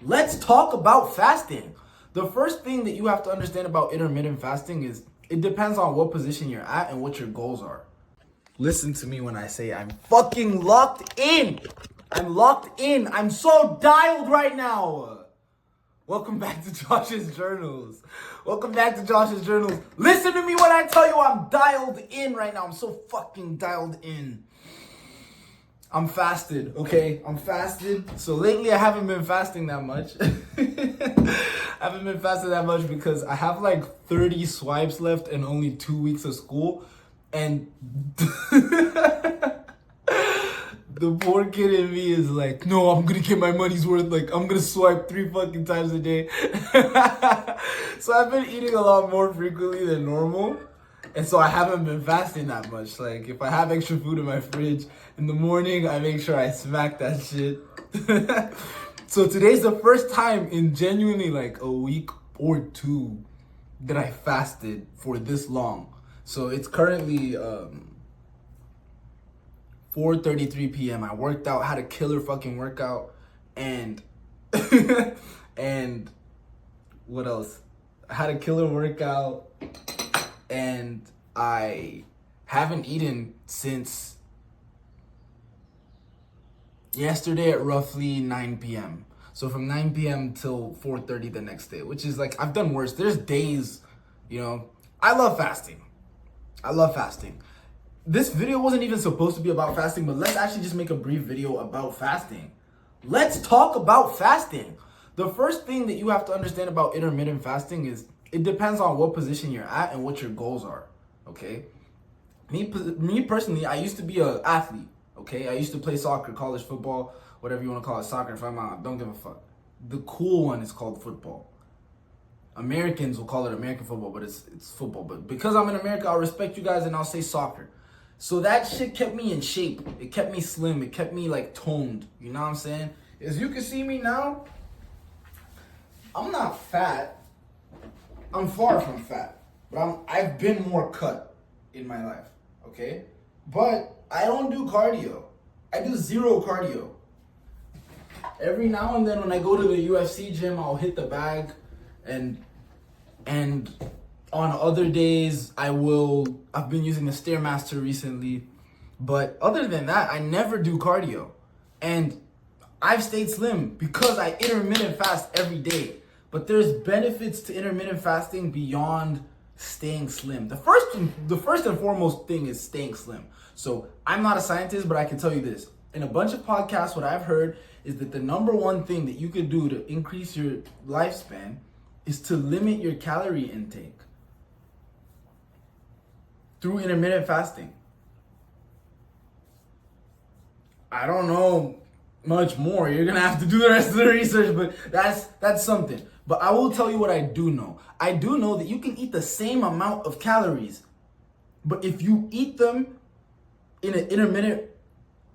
Let's talk about fasting. The first thing that you have to understand about intermittent fasting is it depends on what position you're at and what your goals are. Listen to me when I say I'm fucking locked in. I'm locked in. I'm so dialed right now. Welcome back to Josh's Journals. Welcome back to Josh's Journals. Listen to me when I tell you I'm dialed in right now. I'm so fucking dialed in. I'm fasted, okay? I'm fasted. So lately I haven't been fasting that much. I haven't been fasting that much because I have like 30 swipes left and only 2 weeks of school. And the poor kid in me is like, no, I'm gonna get my money's worth. Like, I'm gonna swipe 3 fucking times a day. So I've been eating a lot more frequently than normal. And so I haven't been fasting that much. Like, if I have extra food in my fridge in the morning, I make sure I smack that shit. So today's the first time in genuinely like a week or two that I fasted for this long. So it's currently 4:33 p.m. I worked out, had a killer fucking workout, and and what else? I had a killer workout, and I haven't eaten since yesterday at roughly 9 p.m. So from 9 p.m. till 4:30 the next day, which is like, I've done worse. There's days, I love fasting. I love fasting. This video wasn't even supposed to be about fasting, but let's actually just make a brief video about fasting. Let's talk about fasting. The first thing that you have to understand about intermittent fasting is it depends on what position you're at and what your goals are, okay? Me personally, I used to be an athlete, okay? I used to play soccer, college football, whatever you want to call it, soccer. If I'm out, don't give a fuck. The cool one is called football. Americans will call it American football, but it's football. But because I'm in America, I'll respect you guys and I'll say soccer. So that shit kept me in shape. It kept me slim. It kept me like toned. You know what I'm saying? As you can see me now, I'm not fat. I'm far from fat. But I've been more cut in my life. Okay? But I don't do cardio. I do zero cardio. Every now and then when I go to the UFC gym, I'll hit the bag. And on other days, I've been using the Stairmaster recently. But other than that, I never do cardio. And I've stayed slim because I intermittent fast every day. But there's benefits to intermittent fasting beyond staying slim. The first and foremost thing is staying slim. So I'm not a scientist, but I can tell you this. In a bunch of podcasts, what I've heard is that the number one thing that you could do to increase your lifespan is to limit your calorie intake through intermittent fasting. I don't know much more. You're gonna have to do the rest of the research, but that's something. But I will tell you what I do know. I do know that you can eat the same amount of calories, but if you eat them in an intermittent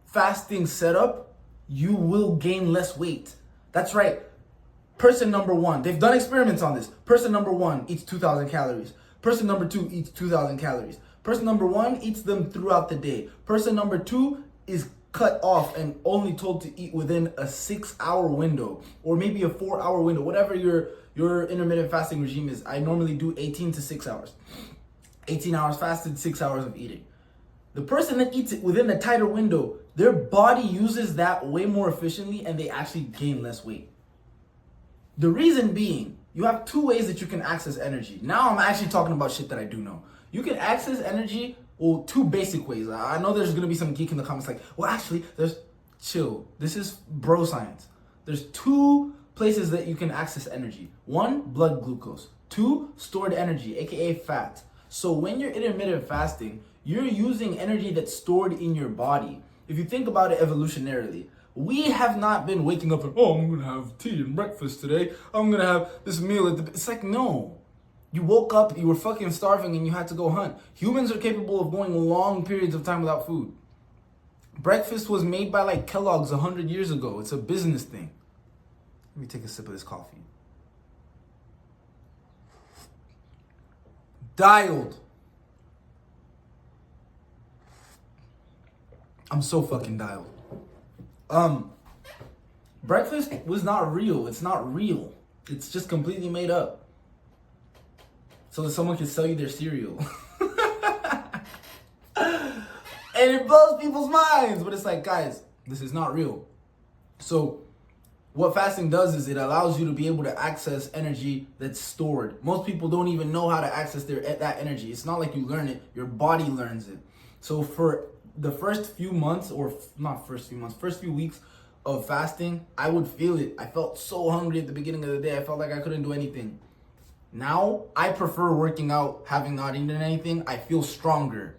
fasting setup, you will gain less weight. That's right. Person number one, they've done experiments on this. Person number one eats 2,000 calories. Person number two eats 2,000 calories. Person number one eats them throughout the day. Person number two is cut off and only told to eat within a 6-hour window or maybe a 4-hour window, whatever your intermittent fasting regime is. I normally do 18 to 6 hours. 18 hours fasted, 6 hours of eating. The person that eats it within a tighter window, their body uses that way more efficiently and they actually gain less weight. The reason being, you have 2 ways that you can access energy. Now I'm actually talking about shit that I do know. You can access energy, 2 basic ways. I know there's going to be some geek in the comments like, well, actually, chill. This is bro science. There's 2 places that you can access energy. 1, blood glucose. 2, stored energy, aka fat. So when you're intermittent fasting, you're using energy that's stored in your body. If you think about it evolutionarily, we have not been waking up and, I'm going to have tea and breakfast today. I'm going to have this meal it's like, no. You woke up, you were fucking starving, and you had to go hunt. Humans are capable of going long periods of time without food. Breakfast was made by like Kellogg's 100 years ago. It's a business thing. Let me take a sip of this coffee. Dialed. I'm so fucking dialed. Breakfast was not real. It's not real. It's just completely made up. So that someone can sell you their cereal. And it blows people's minds. But it's like, guys, this is not real. So what fasting does is it allows you to be able to access energy that's stored. Most people don't even know how to access that energy. It's not like you learn it. Your body learns it. So for the first few months, or not first few months, first few weeks of fasting, I would feel it. I felt so hungry at the beginning of the day. I felt like I couldn't do anything. Now, I prefer working out, having not eaten anything. I feel stronger.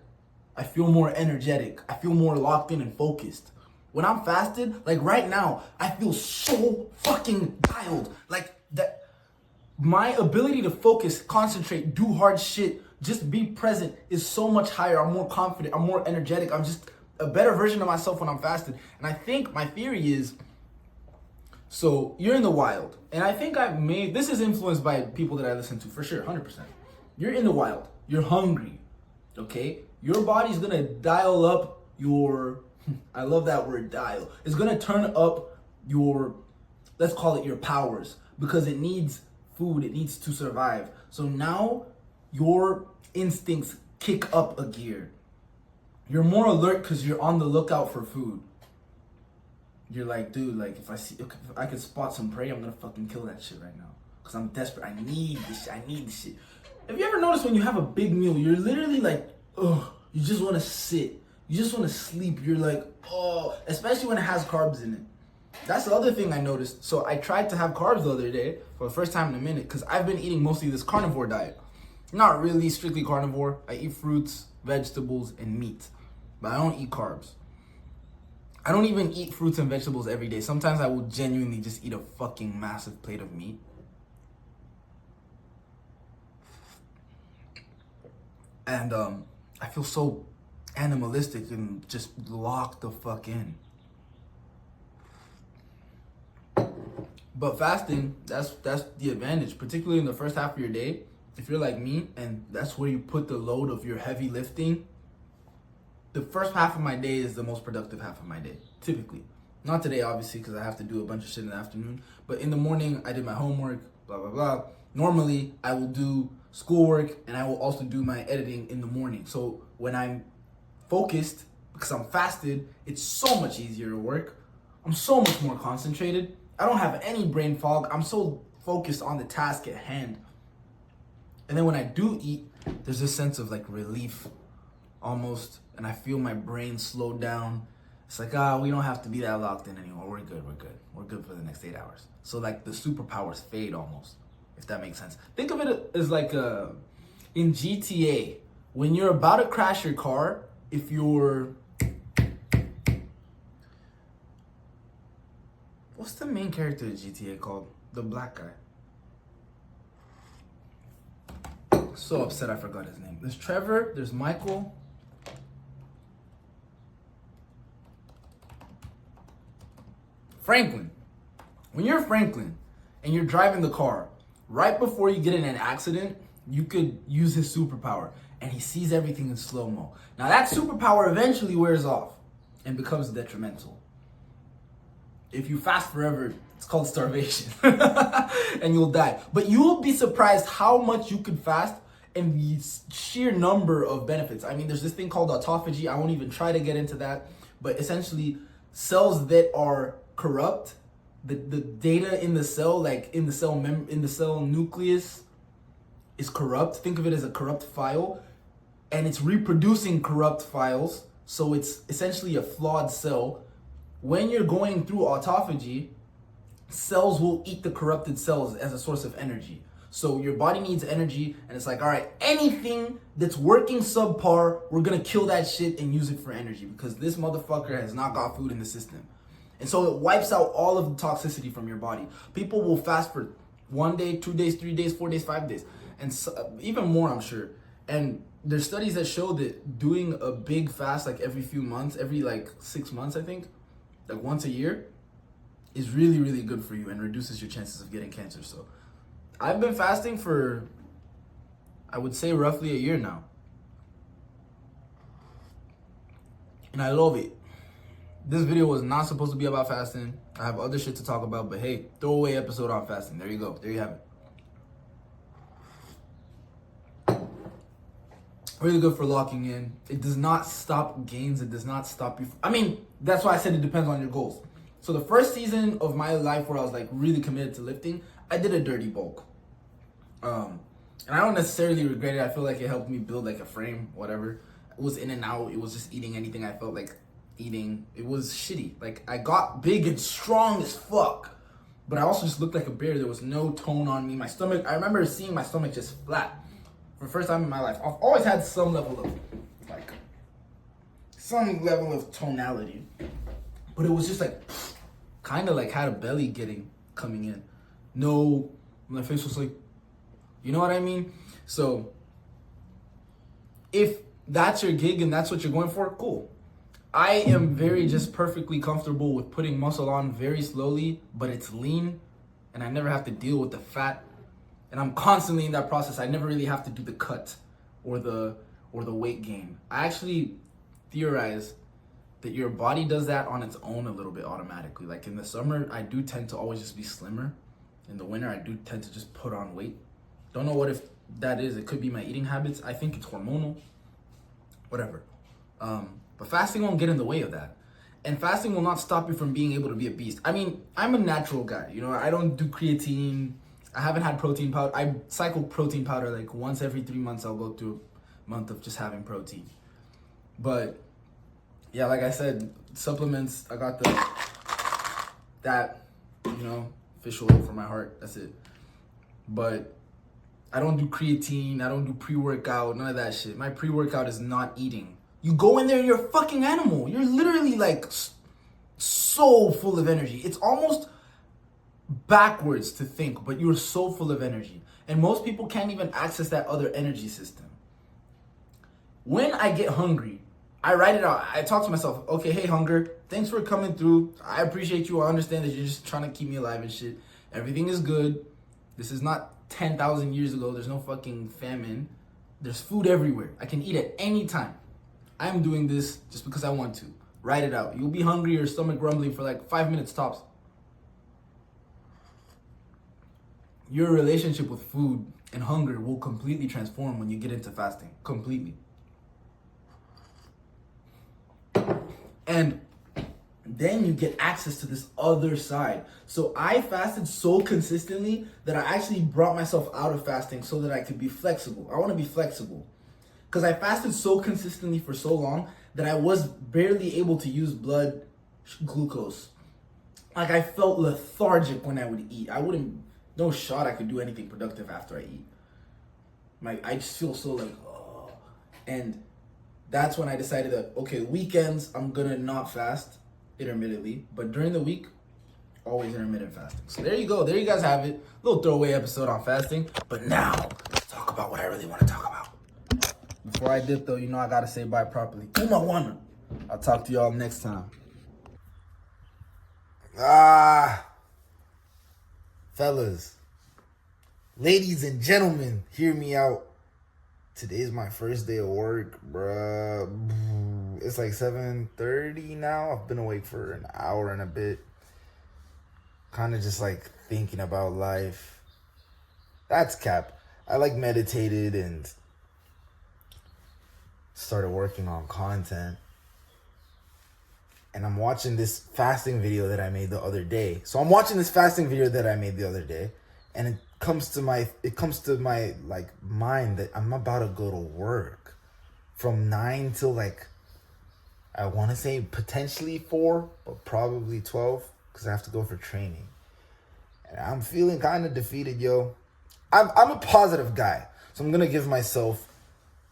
I feel more energetic. I feel more locked in and focused. When I'm fasted, like right now, I feel so fucking dialed. Like that, my ability to focus, concentrate, do hard shit, just be present is so much higher. I'm more confident. I'm more energetic. I'm just a better version of myself when I'm fasted. And I think my theory is, so you're in the wild. And I think this is influenced by people that I listen to for sure, 100%. You're in the wild. You're hungry. Okay? Your body's gonna dial up your, I love that word, dial. It's gonna turn up your, let's call it your powers, because it needs food, it needs to survive. So now your instincts kick up a gear. You're more alert because you're on the lookout for food. You're like, dude, like if I could spot some prey, I'm gonna fucking kill that shit right now. Cause I'm desperate. I need this shit. I need this shit. Have you ever noticed when you have a big meal, you're literally like, ugh, you just wanna sit. You just wanna sleep. You're like, oh, especially when it has carbs in it. That's the other thing I noticed. So I tried to have carbs the other day for the first time in a minute, because I've been eating mostly this carnivore diet. Not really strictly carnivore. I eat fruits, vegetables, and meat. But I don't eat carbs. I don't even eat fruits and vegetables every day. Sometimes I will genuinely just eat a fucking massive plate of meat. And I feel so animalistic and just locked the fuck in. But fasting, that's the advantage, particularly in the first half of your day. If you're like me, and that's where you put the load of your heavy lifting, the first half of my day is the most productive half of my day, typically. Not today, obviously, because I have to do a bunch of shit in the afternoon. But in the morning, I did my homework, blah, blah, blah. Normally, I will do schoolwork, and I will also do my editing in the morning. So when I'm focused, because I'm fasted, it's so much easier to work. I'm so much more concentrated. I don't have any brain fog. I'm so focused on the task at hand. And then when I do eat, there's this sense of like relief almost, and I feel my brain slow down. It's like, we don't have to be that locked in anymore. We're good. We're good for the next 8 hours. So like the superpowers fade almost, if that makes sense. Think of it as like in GTA, when you're about to crash your car, if you're, what's the main character of GTA called? The black guy. So upset I forgot his name. There's Trevor, there's Michael. Franklin. When you're Franklin and you're driving the car, right before you get in an accident, you could use his superpower, and he sees everything in slow-mo. Now that superpower eventually wears off and becomes detrimental. If you fast forever, it's called starvation and you'll die. But you will be surprised how much you could fast and the sheer number of benefits. I mean, there's this thing called autophagy. I won't even try to get into that, but essentially cells that are corrupt, the data in the cell, like in the cell nucleus is corrupt. Think of it as a corrupt file, and it's reproducing corrupt files. So it's essentially a flawed cell. When you're going through autophagy, cells will eat the corrupted cells as a source of energy. So your body needs energy, and it's like, all right, anything that's working subpar, we're gonna kill that shit and use it for energy, because this motherfucker has not got food in the system. And so it wipes out all of the toxicity from your body. People will fast for 1 day, 2 days, 3 days, 4 days, 5 days, and even more, I'm sure. And there's studies that show that doing a big fast, like every few months, every like 6 months, I think, like once a year, is really, really good for you and reduces your chances of getting cancer. So I've been fasting for, I would say, roughly a year now. And I love it. This video was not supposed to be about fasting. I have other shit to talk about, but hey, throwaway episode on fasting. There you go. There you have it. Really good for locking in. It does not stop gains. It does not stop you. I mean, that's why I said it depends on your goals. So the first season of my life where I was like really committed to lifting, I did a dirty bulk. And I don't necessarily regret it. I feel like it helped me build like a frame, whatever. It was in and out. It was just eating anything I felt like eating. It was shitty. Like, I got big and strong as fuck, but I also just looked like a bear. There was no tone on me. My stomach, I remember seeing my stomach just flat for the first time in my life. I've always had some level of tonality, but it was just like kind of like had a belly coming in. No, my face was like, you know what I mean? So if that's your gig and that's what you're going for, cool. I am very just perfectly comfortable with putting muscle on very slowly, but it's lean and I never have to deal with the fat. And I'm constantly in that process. I never really have to do the cut or the weight gain. I actually theorize that your body does that on its own a little bit automatically. Like in the summer, I do tend to always just be slimmer. In the winter, I do tend to just put on weight. Don't know what if that is. It could be my eating habits. I think it's hormonal. Whatever. But fasting won't get in the way of that. And fasting will not stop you from being able to be a beast. I mean, I'm a natural guy. You know, I don't do creatine. I haven't had protein powder. I cycle protein powder like once every 3 months. I'll go through a month of just having protein. But yeah, like I said, supplements, I got that, you know, fish oil for my heart. That's it. But I don't do creatine. I don't do pre-workout. None of that shit. My pre-workout is not eating. You go in there and you're a fucking animal. You're literally like so full of energy. It's almost backwards to think, but you're so full of energy. And most people can't even access that other energy system. When I get hungry, I write it out. I talk to myself, okay, hey, hunger, thanks for coming through. I appreciate you. I understand that you're just trying to keep me alive and shit. Everything is good. This is not 10,000 years ago. There's no fucking famine. There's food everywhere. I can eat at any time. I'm doing this just because I want to. Write it out. You'll be hungry or stomach grumbling for like 5 minutes tops. Your relationship with food and hunger will completely transform when you get into fasting. Completely. And then you get access to this other side. So I fasted so consistently that I actually brought myself out of fasting so that I could be flexible. I want to be flexible. Because I fasted so consistently for so long that I was barely able to use blood glucose. Like, I felt lethargic when I would eat. No shot I could do anything productive after I eat. I just feel so like, oh. And that's when I decided that, okay, weekends, I'm gonna not fast intermittently. But during the week, always intermittent fasting. So there you go. There you guys have it. Little throwaway episode on fasting. But now, let's talk about what I really want to talk about. Before I dip though, you know I gotta say bye properly. Kumawana. I'll talk to y'all next time. Fellas, ladies and gentlemen, hear me out. Today's my first day of work, bruh. It's like 7:30 now. I've been awake for an hour and a bit. Kind of just like thinking about life. That's cap. I like meditated and started working on content. And I'm watching this fasting video that I made the other day. And it comes to my like mind that I'm about to go to work from 9 till like, I want to say potentially 4, but probably 12 because I have to go for training. And I'm feeling kind of defeated, yo. I'm a positive guy, so I'm gonna give myself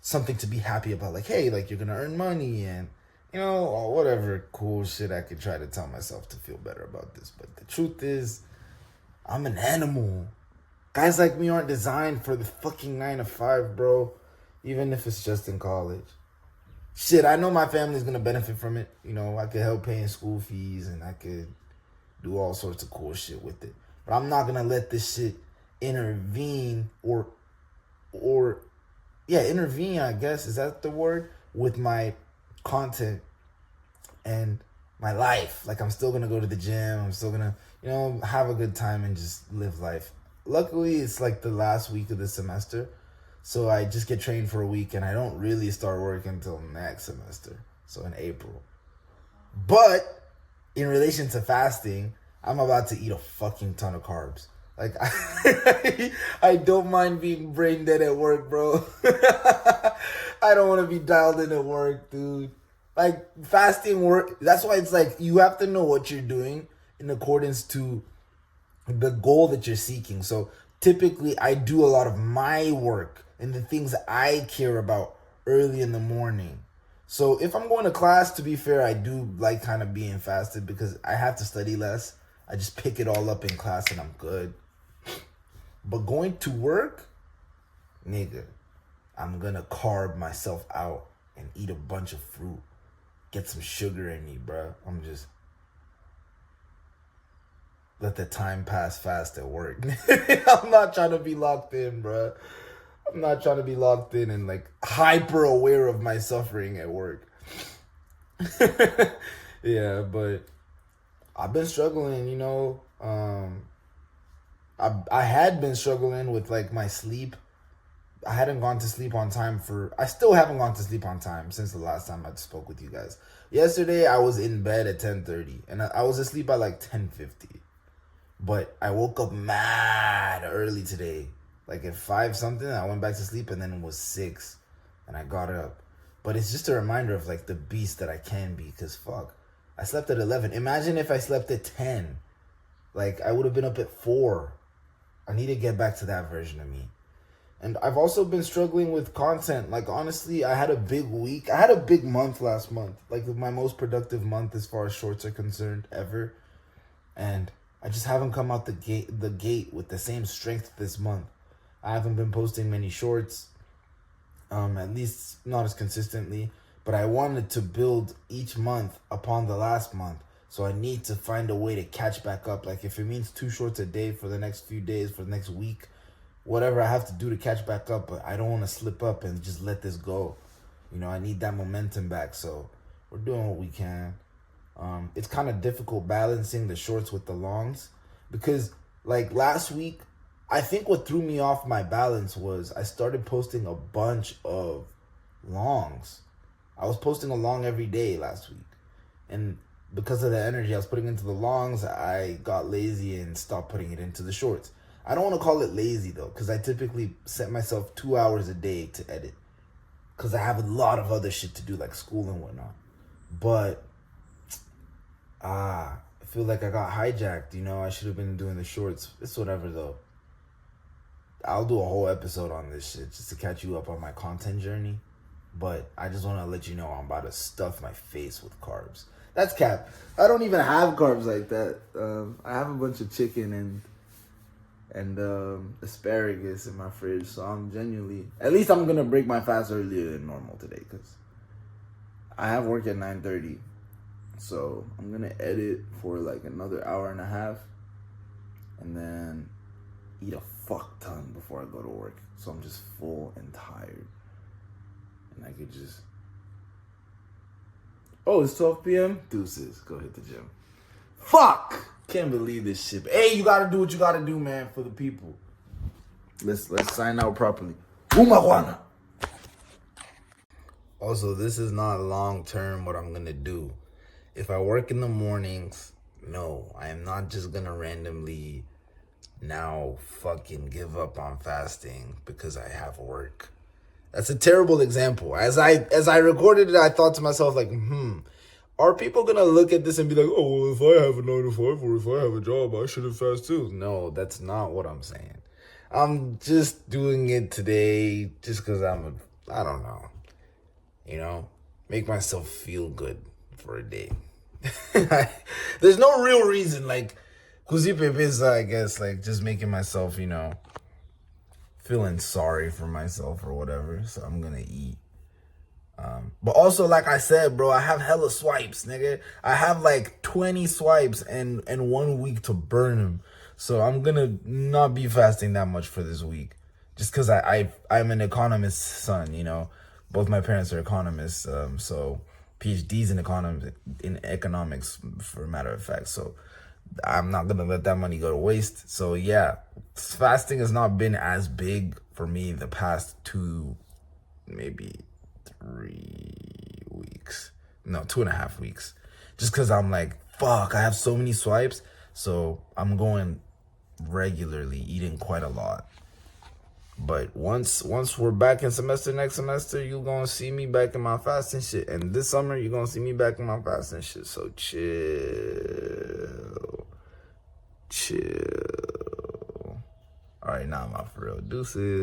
something to be happy about. Like, hey, like, you're gonna earn money and, you know, or whatever cool shit I could try to tell myself to feel better about this. But the truth is, I'm an animal. Guys like me aren't designed for the fucking 9 to 5, bro. Even if it's just in college. Shit, I know my family's gonna benefit from it. You know, I could help paying school fees and I could do all sorts of cool shit with it. But I'm not gonna let this shit intervene intervene, I guess, is that the word, with my content and my life. Like, I'm still gonna go to the gym. I'm still gonna, have a good time and just live life. Luckily, it's like the last week of the semester. So I just get trained for a week and I don't really start work until next semester. So in April. But in relation to fasting, I'm about to eat a fucking ton of carbs. Like, I don't mind being brain dead at work, bro. I don't want to be dialed in at work, dude. Like, fasting work, that's why it's like, you have to know what you're doing in accordance to the goal that you're seeking. So, typically, I do a lot of my work and the things that I care about early in the morning. So, if I'm going to class, to be fair, I do like kind of being fasted because I have to study less. I just pick it all up in class and I'm good. But going to work, nigga, I'm gonna carb myself out and eat a bunch of fruit. Get some sugar in me, bro. I'm just let the time pass fast at work. I'm not trying to be locked in, bro. I'm not trying to be locked in and like hyper aware of my suffering at work. Yeah, but I've been struggling, I had been struggling with like my sleep. I hadn't gone to sleep on time I still haven't gone to sleep on time since the last time I spoke with you guys. Yesterday I was in bed at 10:30 and I was asleep by like 10:50. But I woke up mad early today. Like at 5 something, I went back to sleep and then it was 6 and I got up. But it's just a reminder of like the beast that I can be, because fuck, I slept at 11. Imagine if I slept at 10. Like, I would have been up at 4. I need to get back to that version of me. And I've also been struggling with content. Like, honestly, I had a big week. I had a big month last month. Like, my most productive month as far as shorts are concerned ever. And I just haven't come out the gate with the same strength this month. I haven't been posting many shorts. At least not as consistently. But I wanted to build each month upon the last month. So I need to find a way to catch back up. Like, if it means 2 shorts a day for the next few days, for the next week, whatever I have to do to catch back up. But I don't want to slip up and just let this go. I need that momentum back. So we're doing what we can. It's kind of difficult balancing the shorts with the longs. Because, like, last week, I think what threw me off my balance was I started posting a bunch of longs. I was posting a long every day last week. And because of the energy I was putting into the longs, I got lazy and stopped putting it into the shorts. I don't want to call it lazy, though, because I typically set myself 2 hours a day to edit. Because I have a lot of other shit to do, like school and whatnot. But, I feel like I got hijacked, I should have been doing the shorts. It's whatever, though. I'll do a whole episode on this shit just to catch you up on my content journey. But I just want to let you know I'm about to stuff my face with carbs. That's cap. I don't even have carbs like that. I have a bunch of chicken and asparagus in my fridge, so I'm genuinely, at least I'm gonna break my fast earlier than normal today, because I have work at 9:30, so I'm gonna edit for like another hour and a half, and then eat a fuck ton before I go to work, so I'm just full and tired, and I could just, oh, it's 12 p.m. Deuces, go hit the gym. Fuck! Can't believe this shit. Hey, you gotta do what you gotta do, man, for the people. Let's sign out properly. Umajuana. Also, this is not long term what I'm gonna do. If I work in the mornings, no, I am not just gonna randomly now fucking give up on fasting because I have work. That's a terrible example. As I recorded it, I thought to myself, like, are people gonna look at this and be like, oh, well, if I have a 9 to 5 or if I have a job, I should have fast too? No, that's not what I'm saying. I'm just doing it today just because I don't know, make myself feel good for a day. There's no real reason, like, kuzipe pesa, I guess, like, just making myself, feeling sorry for myself or whatever, so I'm gonna eat. But also, like I said, bro, I have hella swipes, nigga. I have like 20 swipes and 1 week to burn them. So I'm gonna not be fasting that much for this week. Just because I'm an economist's son, Both my parents are economists. So PhDs in economics, for a matter of fact. So I'm not gonna let that money go to waste. So yeah, fasting has not been as big for me the past 2, maybe 3 weeks. No, 2.5 weeks. Just because I'm like, fuck, I have so many swipes. So I'm going regularly, eating quite a lot. But once we're back in semester next semester, you're gonna see me back in my fasting shit. And this summer, you're gonna see me back in my fasting shit. So chill. Chill. Alright, now I'm out for real. Deuces.